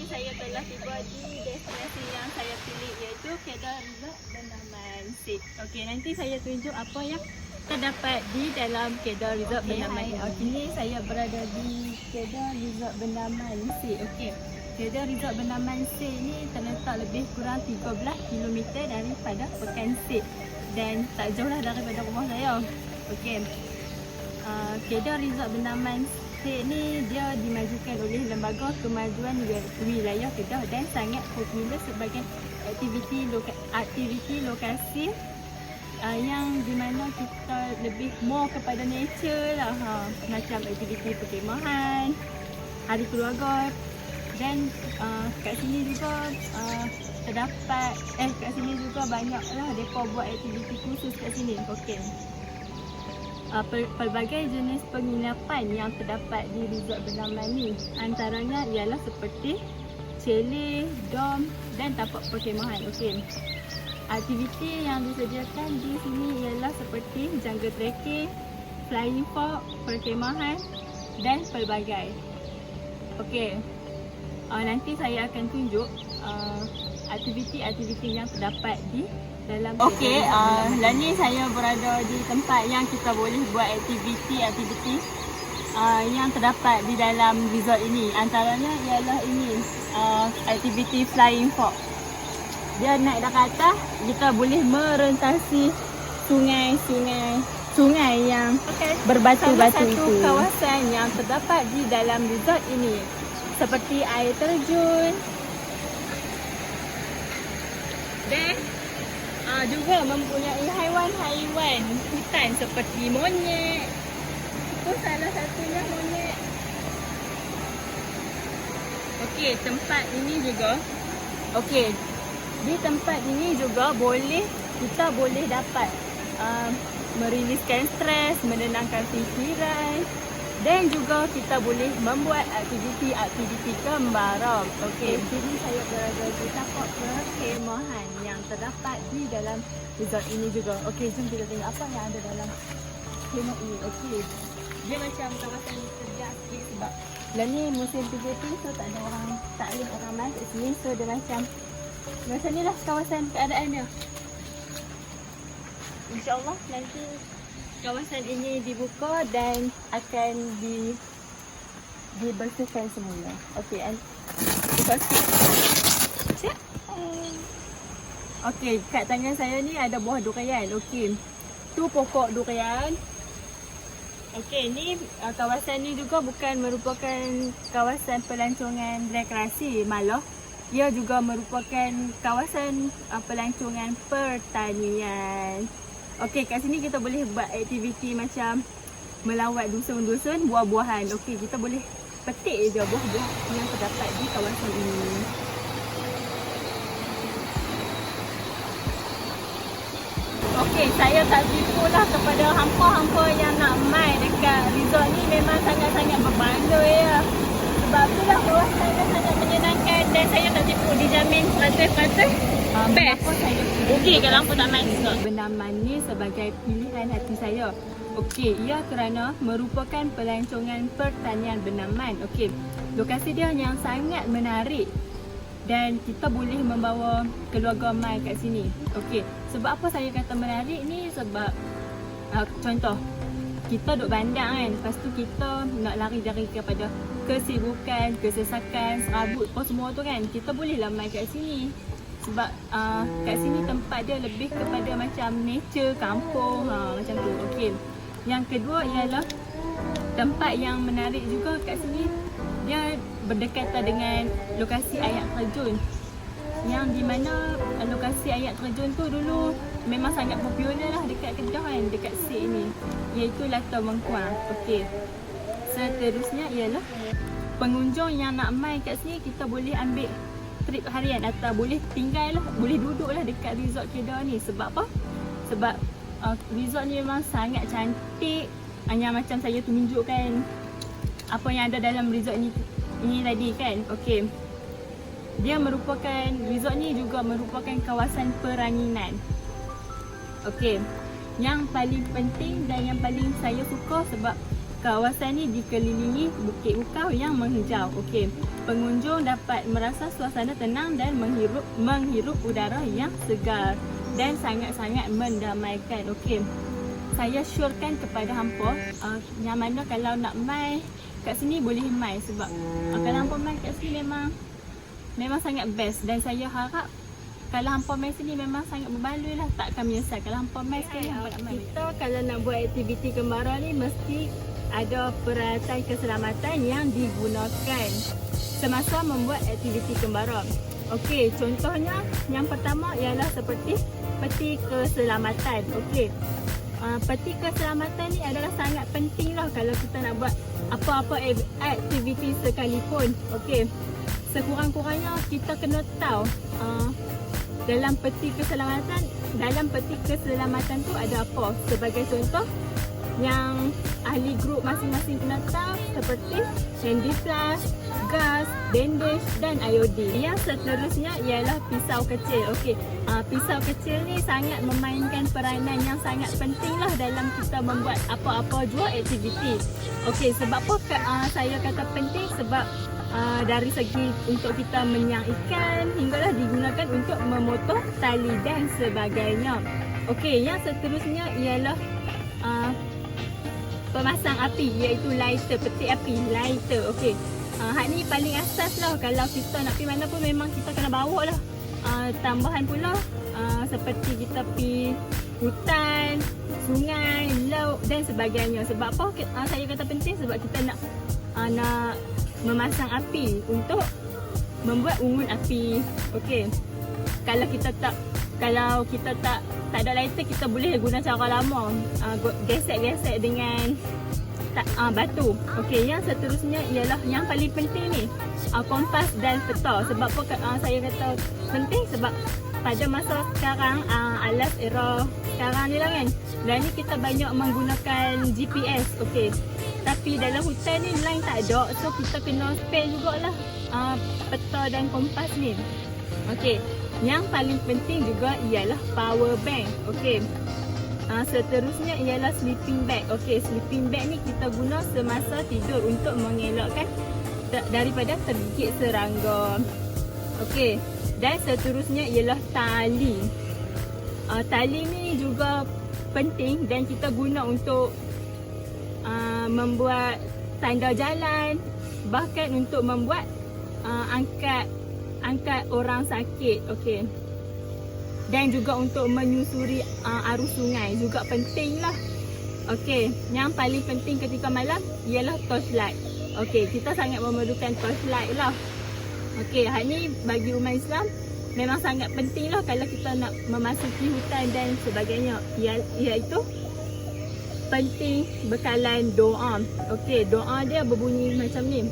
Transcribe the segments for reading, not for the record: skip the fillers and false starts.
ini saya telah tiba di destinasi yang saya pilih, iaitu Kedah Resort Bendaman Sik. Okey, nanti saya tunjuk apa yang terdapat di dalam Kedah Resort Bendaman ini. Kini saya berada di Kedah Resort Bendaman Sik. Okey, Kedah Resort Bendaman Sik ni terletak lebih kurang 13 km daripada Pekan Sik dan tak jauh lah daripada rumah saya. Okey, Kedah Resort Bendaman Sik ni dia dimajukan oleh Lembaga Kemajuan Wilayah Kedah dan sangat popular sebagai aktiviti lokasi yang di mana kita lebih more kepada nature lah, macam aktiviti perkhemahan, hari keluarga, dan kat sini juga terdapat kat sini juga banyaklah depa buat aktiviti khusus kat sini. Okey. Pelbagai jenis penginapan yang terdapat di resort Bendaman ni antaranya ialah seperti chalet, dom dan tapak perkhemahan. Okey. Aktiviti yang disediakan di sini ialah seperti jungle trekking, flying fox, perkhemahan dan pelbagai. Okey. Nanti saya akan tunjuk aktiviti-aktiviti yang terdapat di dalam. Okey, lah ni saya berada di tempat yang kita boleh buat aktiviti yang terdapat di dalam resort ini. Antaranya ialah ini, aktiviti flying fox. Dia naik dari atas, kita boleh merentasi sungai yang berbatu-batu itu. Salah satu kawasan yang terdapat di dalam resort ini seperti air terjun dan juga mempunyai haiwan-haiwan hutan seperti monyet. Itu salah satunya monyet. Okey, tempat ini juga. Okey, di tempat ini juga kita boleh dapat meriliskan stres, menenangkan fikiran, dan juga kita boleh membuat aktiviti kembaran. Okey, sini saya berada di tapak perkhemahan yang terdapat di dalam resort ini juga. Okey, jom kita tengok apa yang ada dalam khemah ini. Okey, dia macam kawasan kerja sikit sebab lah ni musim PKP, so tak ada orang, tak boleh orang main kat sini. So dia macam ni lah kawasan keadaannya. InsyaAllah nanti kawasan ini dibuka dan akan dibersihkan semula. Okey, okey, kat tangan saya ni ada buah durian. Okey, tu pokok durian. Okey, ni kawasan ni juga bukan merupakan kawasan pelancongan rekreasi, malah ia juga merupakan kawasan pelancongan pertanian. Okey, kat sini kita boleh buat aktiviti macam melawat dusun-dusun buah-buahan. Okey, kita boleh petik je buah-buah yang terdapat di kawasan ini. Okey, saya tak tipu lah kepada hampa-hampa yang nak main dekat resort ni, memang sangat-sangat berbandoi ya. Sebab itulah kawasannya sangat menyenangkan dan saya tak tipu, dijamin 100% best. Okey, kalau hampa tak main resort Bendaman ni sebagai pilihan hati saya. Okey, ia kerana merupakan pelancongan pertanian Bendaman. Okey, lokasi dia yang sangat menarik dan kita boleh membawa keluarga mai kat sini. Okey, sebab apa saya kata menarik ni? Sebab contoh, kita duduk bandar kan, lepas tu kita nak lari dari kepada kesibukan, kesesakan, serabut apa semua tu kan, kita bolehlah mai kat sini. Sebab kat sini tempat dia lebih kepada macam nature, kampung, macam tu. Okey, yang kedua ialah tempat yang menarik juga kat sini, dia berdekatan dengan lokasi air terjun, yang di mana lokasi air terjun tu dulu memang sangat popular lah dekat Kedah kan, dekat Sik ni, iaitu Latar Mengkuang. Okey, seterusnya ialah pengunjung yang nak mai kat sini, kita boleh ambil trip harian atau boleh tinggal lah, boleh duduk lah dekat resort Kedah ni. Sebab apa? Sebab resort ni memang sangat cantik. Hanya macam saya tunjukkan apa yang ada dalam resort ini tadi kan. Okey, dia merupakan, resort ni juga merupakan kawasan peranginan. Okey, yang paling penting dan yang paling saya suka sebab Kawasan ni dikelilingi bukit bukau yang menghijau. Okey. Pengunjung dapat merasa suasana tenang dan menghirup udara yang segar dan sangat-sangat mendamaikan. Okey. Saya syorkan kepada hampa yang mana kalau nak mai kat sini boleh mai sebab kalau hampa mai kat sini memang sangat best, dan saya harap kalau hampa mai sini memang sangat berbaloi lah, tak akan menyesal kalau hampa mai sekali. Kita kalau nak buat aktiviti kembara ni mesti ada peralatan keselamatan yang digunakan semasa membuat aktiviti kembara. Okey, contohnya yang pertama ialah seperti peti keselamatan. Okey. Peti keselamatan ni adalah sangat penting lah kalau kita nak buat apa-apa aktiviti sekalipun. Okey. Sekurang-kurangnya kita kena tahu dalam peti keselamatan tu ada apa. Sebagai contoh yang ahli grup masing-masing kena tahu seperti handy flash, gas, bandage dan iodine. Yang seterusnya ialah pisau kecil. Okey, pisau kecil ni sangat memainkan peranan yang sangat penting lah dalam kita membuat apa-apa jua aktiviti. Okey, sebab apa saya kata penting? Sebab dari segi untuk kita menyang ikan hinggalah digunakan untuk memotong tali dan sebagainya. Okey, yang seterusnya ialah pemasang api, iaitu lighter, peti api, lighter. Okey. Hak ni paling asas lah kalau kita nak pergi mana pun memang kita kena bawa lah. Tambahan pula seperti kita pergi hutan, sungai, laut dan sebagainya. Sebab apa saya kata penting? Sebab kita nak memasang api untuk membuat ungun api. Okey. Kalau kita tak ada lighter, kita boleh guna cara lama, gesek-gesek dengan batu. Okey, yang seterusnya ialah yang paling penting ni, kompas dan peta. Sebab apa saya kata penting? Sebab pada masa sekarang, alas era sekarang ni lah kan, dan ni kita banyak menggunakan GPS. Okey, tapi dalam hutan ni line tak ada, so kita kena spare jugalah peta dan kompas ni. Okey. Yang paling penting juga ialah power bank. Okey. Seterusnya ialah sleeping bag. Okey, sleeping bag ni kita guna semasa tidur untuk mengelakkan daripada tergigit serangga. Okey. Dan seterusnya ialah tali. Tali ni juga penting dan kita guna untuk membuat tanda jalan, bahkan untuk membuat angkat orang sakit. Okey. Dan juga untuk menyusuri arus sungai juga penting lah. Okey, yang paling penting ketika malam ialah torchlight. Okey, kita sangat memerlukan torchlight lah. Okey, hal ni bagi umat Islam memang sangat penting lah kalau kita nak memasuki hutan dan sebagainya. Iaitu penting bekalan doa. Okey, doa dia berbunyi macam ni.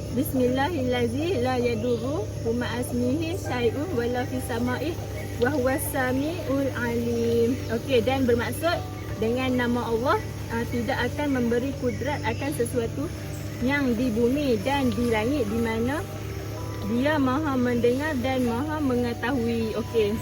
Bismillahirrahmanirrahim, la yadurru ma'asmihi syai'un wala fis sama'i wa huwas samiul alim. Okey, dan bermaksud dengan nama Allah tidak akan memberi kudrat akan sesuatu yang di bumi dan di langit, di mana Dia Maha mendengar dan Maha mengetahui. Okey.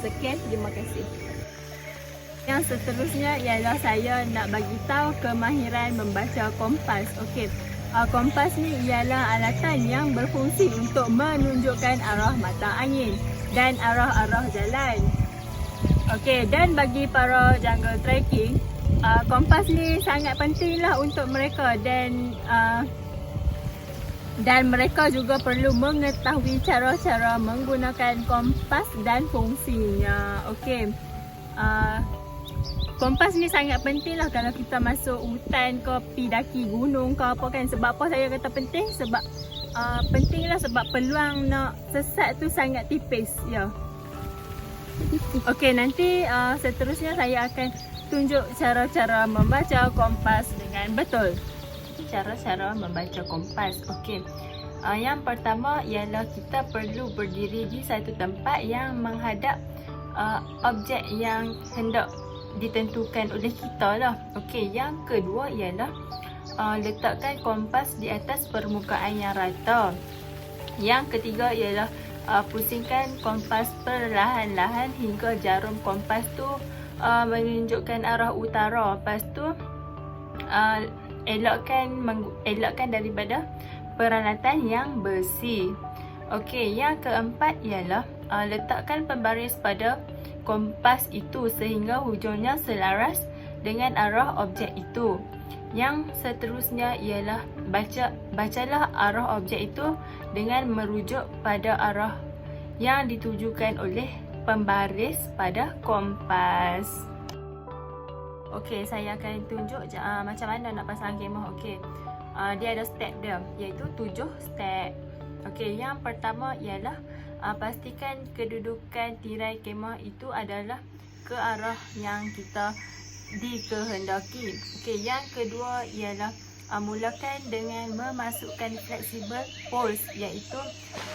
Sekian, terima kasih. Yang seterusnya ialah saya nak bagi tahu kemahiran membaca kompas. Okey. Kompas ni ialah alatan yang berfungsi untuk menunjukkan arah mata angin dan arah-arah jalan. Okey, dan bagi para jungle trekking, kompas ni sangat pentinglah untuk mereka, dan mereka juga perlu mengetahui cara-cara menggunakan kompas dan fungsinya. Okey. Kompas ni sangat penting lah kalau kita masuk hutan ke, pergi daki gunung ke apa kan. Sebab apa saya kata penting? Sebab penting lah sebab peluang nak sesat tu sangat tipis. Ya. Okey, nanti seterusnya saya akan tunjuk cara-cara membaca kompas dengan betul. Cara-cara membaca kompas. Okey. Yang pertama ialah kita perlu berdiri di satu tempat yang menghadap objek yang hendak ditentukan oleh kita lah. Okey, yang kedua ialah letakkan kompas di atas permukaan yang rata. Yang ketiga ialah pusingkan kompas perlahan-lahan hingga jarum kompas tu menunjukkan arah utara. Lepas tu elakkan daripada peralatan yang besi. Okey, yang keempat ialah letakkan pembaris pada kompas itu sehingga hujungnya selaras dengan arah objek itu. Yang seterusnya ialah bacalah arah objek itu dengan merujuk pada arah yang ditujukan oleh pembaris pada kompas. Okey, saya akan tunjuk macam mana nak pasang kemah. Okey, dia ada step dia, iaitu 7 step. Okey, yang pertama ialah pastikan kedudukan tirai kemah itu adalah ke arah yang kita dikehendaki. Okey, yang kedua ialah mulakan dengan memasukkan flexible poles, iaitu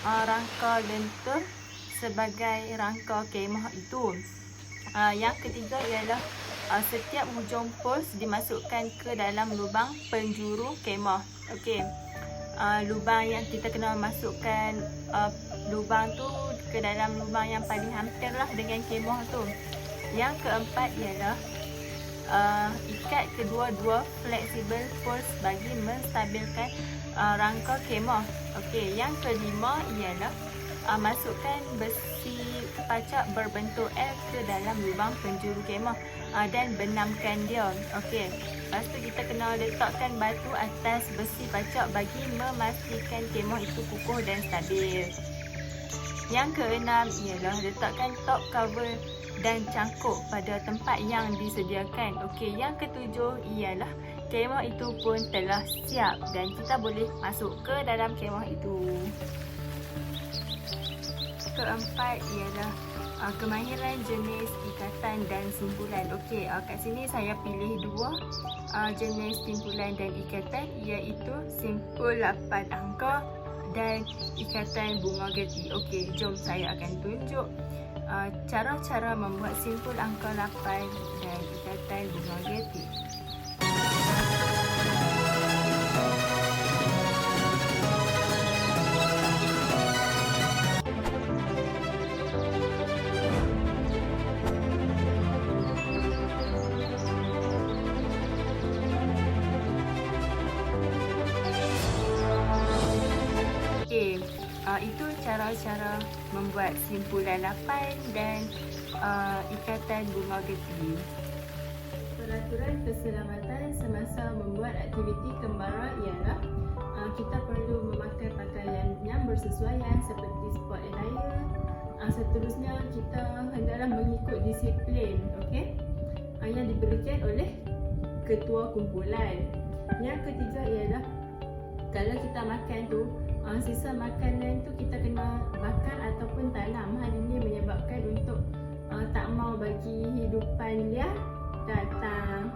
rangka lentur sebagai rangka kemah itu. Yang ketiga ialah setiap hujung poles dimasukkan ke dalam lubang penjuru kemah. Okey, lubang yang kita kena masukkan lubang tu ke dalam lubang yang paling hampir lah dengan kemah tu. Yang keempat ialah ikat kedua-dua flexible poles bagi menstabilkan rangka kemah. Okey, yang kelima ialah masukkan besi pacak berbentuk L ke dalam lubang penjuru kemah dan benamkan dia. Okey, lepas tu kita kena letakkan batu atas besi pacak bagi memastikan kemah itu kukuh dan stabil. Yang keenam ialah letakkan top cover dan cangkuk pada tempat yang disediakan. Okey, yang ketujuh ialah kemah itu pun telah siap dan kita boleh masuk ke dalam kemah itu. Keempat ialah kemahiran jenis ikatan dan simpulan. Okey, kat sini saya pilih dua jenis simpulan dan ikatan, iaitu simpul 8 angka dan ikatan bunga gerti. Okey, jom saya akan tunjuk cara-cara membuat simpul angka 8 dan ikatan bunga gerti. Okey, itu cara-cara membuat simpulan 8 dan ikatan bunga gerti. Peraturan keselamatan semasa membuat aktiviti kembara ialah kita perlu memakai pakaian yang bersesuaian seperti sport attire. Seterusnya kita hendaklah mengikut disiplin, okey, yang diberikan oleh ketua kumpulan. Yang ketiga ialah kalau kita makan tu, sisa makanan tu kita kena bakar ataupun tanam. Hal ini menyebabkan untuk tak mau bagi hidupan liar datang.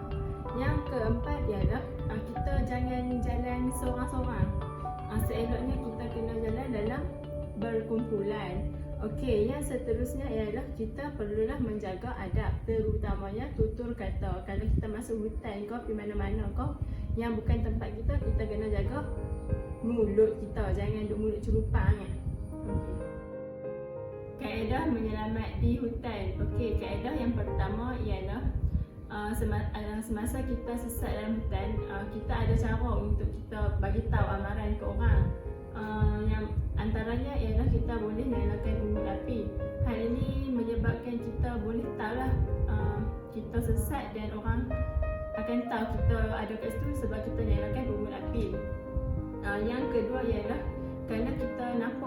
Yang keempat ialah kita jangan jalan seorang-seorang. Seeloknya kita kena jalan dalam berkumpulan. Okey, yang seterusnya ialah kita perlulah menjaga adab, terutamanya tutur kata. Kalau kita masuk hutan kau, pergi mana-mana kau yang bukan tempat kita, kita kena jaga mulut kita, jangan duk mulut curupang kan. Okey. Kaedah menyelamat di hutan. Okey, kaedah yang pertama ialah semasa kita sesat dalam hutan, kita ada cara untuk kita bagi tahu amaran ke orang. Yang antaranya ialah kita boleh nyalakan umbul api. Hal ini menyebabkan kita boleh tahulah kita sesat dan orang akan tahu kita ada kat situ sebab kita nyalakan umbul api. Yang kedua ialah kalau kita nampak